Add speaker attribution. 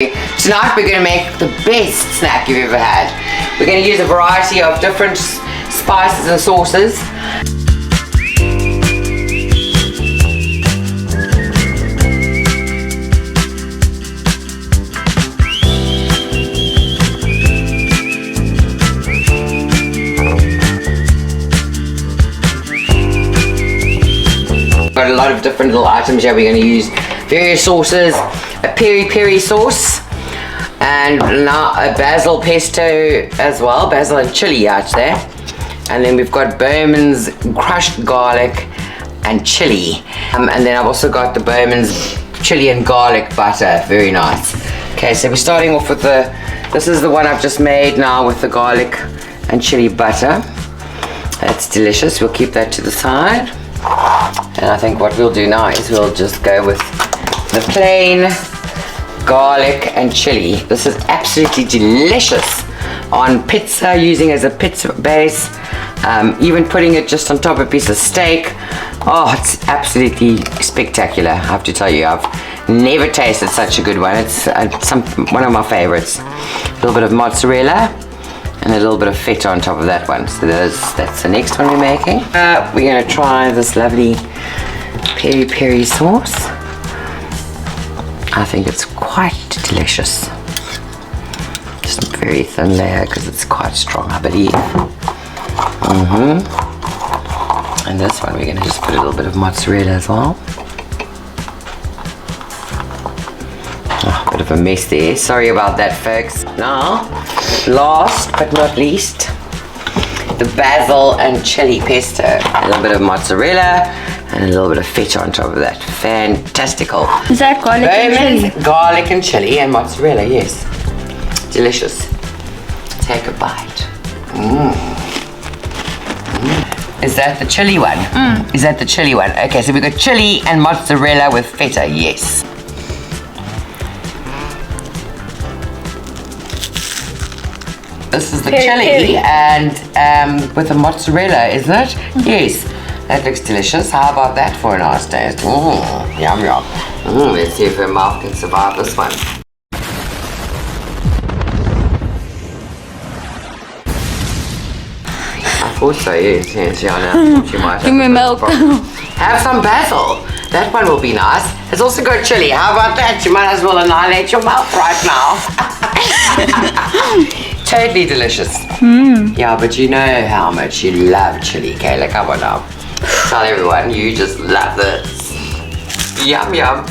Speaker 1: Tonight we're going to make the best snack you've ever had. We're going to use a variety of different spices and sauces. Got a lot of different little items here. We're going to use various sauces, a peri-peri sauce, and now a basil pesto as well, basil and chili out there. And then we've got Bowman's crushed garlic and chili. And then I've also got the Bowman's chili and garlic butter, very nice. Okay, so we're starting off with this is the one I've just made now with the garlic and chili butter. That's delicious, we'll keep that to the side. And I think what we'll do now is we'll just go with the plain garlic and chili. This is absolutely delicious on pizza, using as a pizza base, even putting it just on top of a piece of steak. Oh, it's absolutely spectacular, I have to tell you. I've never tasted such a good one. It's one of my favorites. A little bit of mozzarella and a little bit of feta on top of that one. So that's the next one we're making. We're going to try this lovely peri-peri sauce. I think it's quite delicious. Just a very thin layer because it's quite strong, I believe. And this one we're going to just put a little bit of mozzarella as well. Oh, a bit of a mess there. Sorry about that, folks. Now, last but not least, the basil and chili pesto. A little bit of mozzarella and a little bit of feta on top of that. Fantastical.
Speaker 2: Is that garlic and chili?
Speaker 1: Garlic and chili and mozzarella, yes. Delicious. Take a bite. Is that the chili one? Is that the chili one? Okay, so we've got chili and mozzarella with feta, yes. This is the chili and with the mozzarella, isn't it? Yes, that looks delicious. How about that for a nice taste? Yum yum. Let's see if her mouth can survive this one. I thought so, yes, yeah, I know. She might have.
Speaker 2: Give me milk.
Speaker 1: Have some basil. That one will be nice. It's also got chili. How about that? You might as well annihilate your mouth right now. Totally delicious. Yeah, but you know how much you love chili, Kayla. Come on now. Tell everyone you just love this. Yum yum.